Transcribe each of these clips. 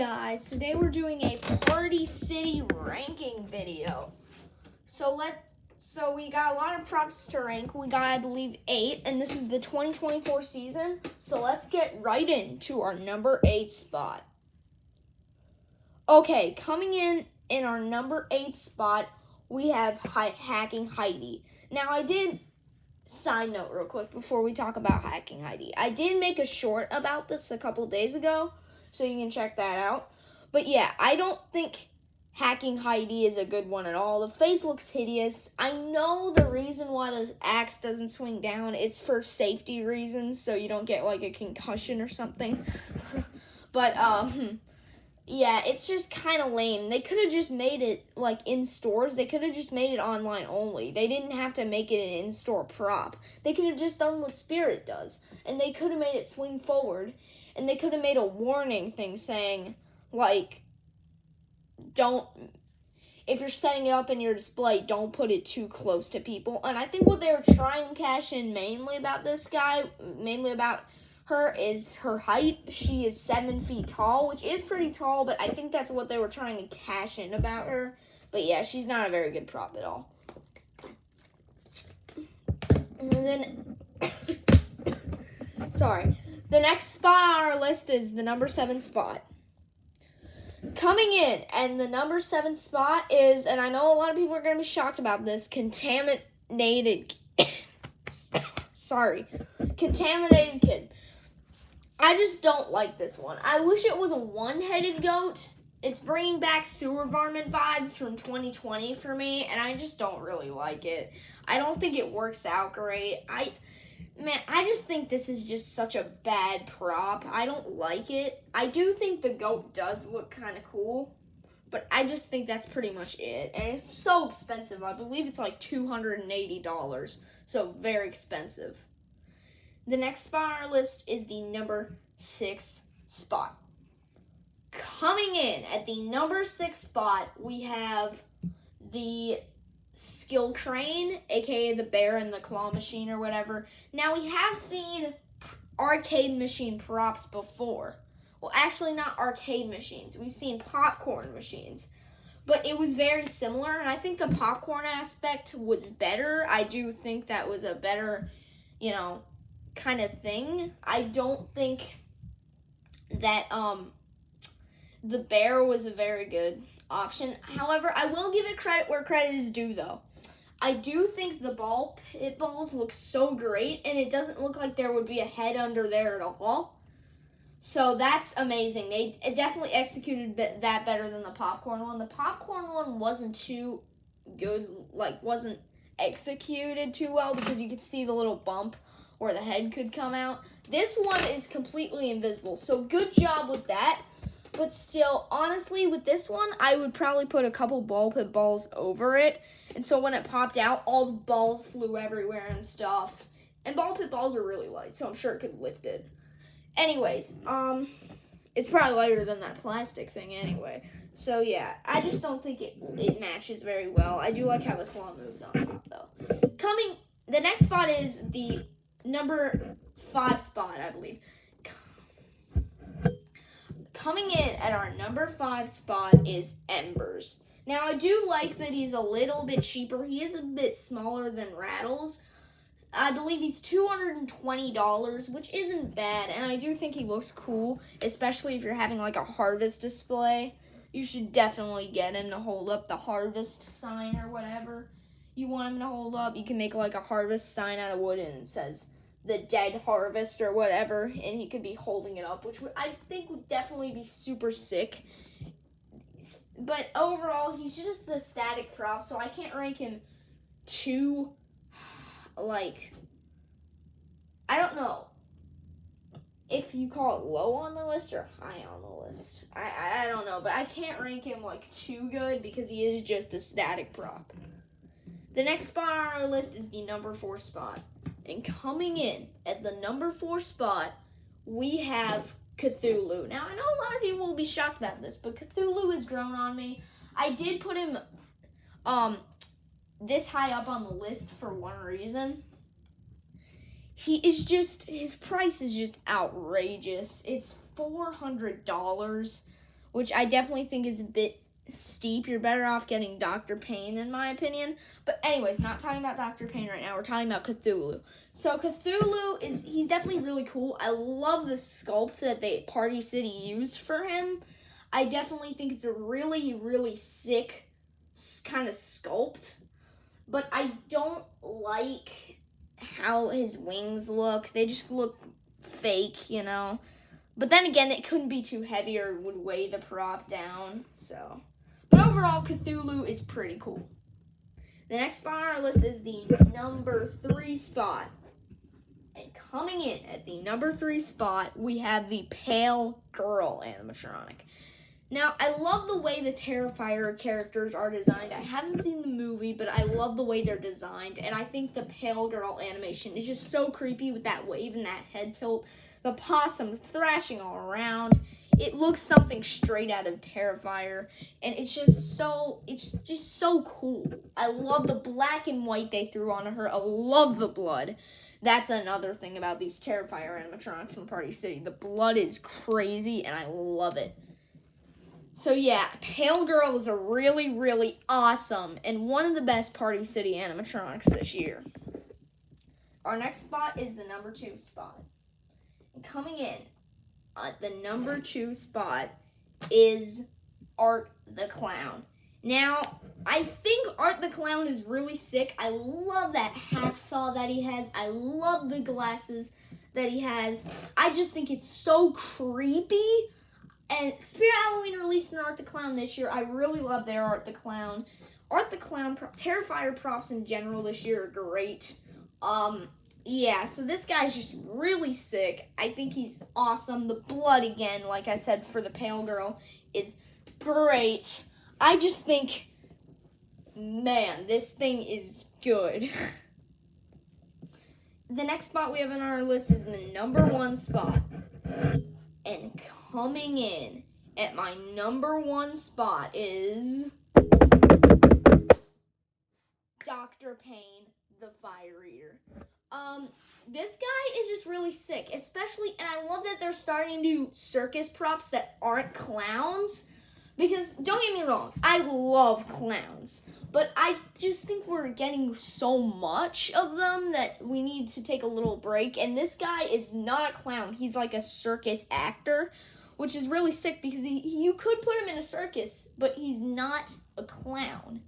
guys, today we're doing a Party City ranking video. So we got a lot of props to rank. We got, I believe, 8, and this is the 2024 season. So let's get right into our number 8 spot. Okay, coming in our number 8 spot, we have Hacking Heidi. Now, side note real quick before we talk about Hacking Heidi. I did make a short about this a couple days ago, so you can check that out. But yeah, I don't think Hacking Heidi is a good one at all. The face looks hideous. I know the reason why the axe doesn't swing down, it's for safety reasons, so you don't get like a concussion or something. But yeah, it's just kind of lame. They could have just made it, like, in stores. They could have just made it online only. They didn't have to make it an in-store prop. They could have just done what Spirit does. And they could have made it swing forward. And they could have made a warning thing saying, like, if you're setting it up in your display, don't put it too close to people. And I think what they were trying to cash in mainly about her is her height. She is 7 feet tall, which is pretty tall, but I think that's what they were trying to cash in about her. But yeah, she's not a very good prop at all. And then, the next spot on our list is the number 7 spot. Coming in, and the number 7 spot is, and I know a lot of people are going to be shocked about this, Contaminated Kid. I just don't like this one. I wish it was a one-headed goat. It's bringing back sewer varmint vibes from 2020 for me, and I just don't really like it. I don't think it works out great. I just think this is just such a bad prop. I don't like it. I do think the goat does look kind of cool, but I just think that's pretty much it. And it's so expensive. I believe it's like $280, so very expensive. The next spot on our list is the number 6 spot. Coming in at the number 6 spot, we have the Skill Crane, aka the bear and the claw machine or whatever. Now, we have seen arcade machine props before. Well, actually not arcade machines. We've seen popcorn machines. But it was very similar, and I think the popcorn aspect was better. I do think that was a better, kind of thing. I don't think that the bear was a very good option. However, I will give it credit where credit is due, though. I do think the ball pit balls look so great, and it doesn't look like there would be a head under there at all. So that's amazing. They definitely executed that better than the popcorn one. The popcorn one wasn't too good, wasn't executed too well because you could see the little bump where the head could come out. This one is completely invisible, so good job with that. But still, honestly, with this one, I would probably put a couple ball pit balls over it. And so when it popped out, all the balls flew everywhere and stuff. And ball pit balls are really light, so I'm sure it could lift it. Anyways, it's probably lighter than that plastic thing anyway. So yeah, I just don't think it matches very well. I do like how the claw moves on top, though. The next spot is the number 5 spot, I believe. Coming in at our number 5 spot is Embers. Now, I do like that he's a little bit cheaper. He is a bit smaller than Rattles. I believe he's $220, which isn't bad, and I do think he looks cool, especially if you're having like a harvest display. You should definitely get him to hold up the harvest sign or whatever you want him to hold up. You can make like a harvest sign out of wood and it says the dead harvest or whatever, and he could be holding it up, which I think would definitely be super sick. But overall, he's just a static prop, so I can't rank him too, I don't know if you call it low on the list or high on the list. I don't know, but I can't rank him too good because he is just a static prop. The next spot on our list is the number 4 spot. And coming in at the number 4 spot, we have Cthulhu. Now, I know a lot of people will be shocked about this, but Cthulhu has grown on me. I did put him this high up on the list for one reason. His price is just outrageous. It's $400, which I definitely think is a bit steep. You're better off getting Dr. Payne, in my opinion. But anyways, not talking about Dr. Payne right now. We're talking about Cthulhu. So Cthulhu he's definitely really cool. I love the sculpt that Party City used for him. I definitely think it's a really, really sick kind of sculpt. But I don't like how his wings look. They just look fake, you know. But then again, it couldn't be too heavy or it would weigh the prop down. So, but overall, Cthulhu is pretty cool. The next spot on our list is the number 3 spot. And coming in at the number 3 spot, we have the Pale Girl animatronic. Now, I love the way the Terrifier characters are designed. I haven't seen the movie, but I love the way they're designed. And I think the Pale Girl animation is just so creepy with that wave and that head tilt. The possum thrashing all around. It looks something straight out of Terrifier. And it's just so cool. I love the black and white they threw on her. I love the blood. That's another thing about these Terrifier animatronics from Party City. The blood is crazy, and I love it. So yeah, Pale Girl is a really, really awesome and one of the best Party City animatronics this year. Our next spot is the number 2 spot. And coming in at the number 2 spot is Art the Clown. Now, I think Art the Clown is really sick. I love that hacksaw that he has. I love the glasses that he has. I just think it's so creepy. And Spirit Halloween released an Art the Clown this year. I really love their Art the Clown. Art the Clown, Terrifier props in general this year are great. Yeah, so this guy's just really sick. I think he's awesome. The blood, again, like I said, for the Pale Girl, is great. I just think, man, this thing is good. The next spot we have on our list is the number 1 spot. And coming in at my number 1 spot is Dr. Payne, the Fire Eater. This guy is just really sick, especially, and I love that they're starting to do circus props that aren't clowns, because, don't get me wrong, I love clowns, but I just think we're getting so much of them that we need to take a little break, and this guy is not a clown. He's like a circus actor, which is really sick, because you could put him in a circus, but he's not a clown.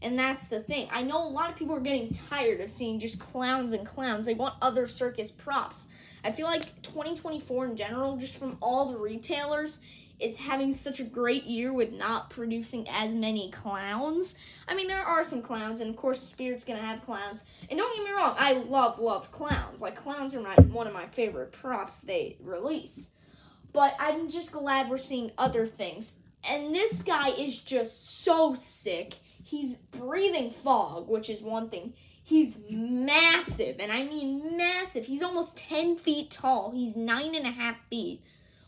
And that's the thing. I know a lot of people are getting tired of seeing just clowns and clowns. They want other circus props. I feel like 2024 in general, just from all the retailers, is having such a great year with not producing as many clowns. I mean, there are some clowns, and of course Spirit's going to have clowns. And don't get me wrong, I love clowns. Like, clowns are one of my favorite props they release. But I'm just glad we're seeing other things. And this guy is just so sick. He's breathing fog, which is one thing. He's massive, and I mean massive. He's almost 10 feet tall. He's 9.5 feet,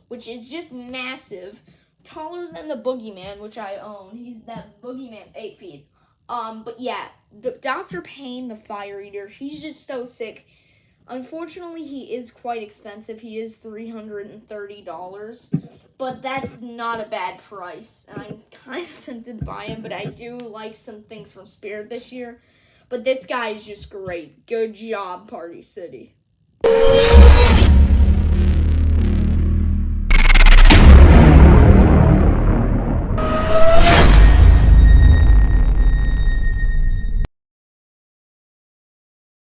which is just massive. Taller than the Boogeyman, which I own. That Boogeyman's 8 feet. But yeah, the Dr. Payne, the Fire Eater, he's just so sick. Unfortunately, he is quite expensive. He is $330. But that's not a bad price. And I'm kind of tempted to buy him, but I do like some things from Spirit this year. But this guy is just great. Good job, Party City.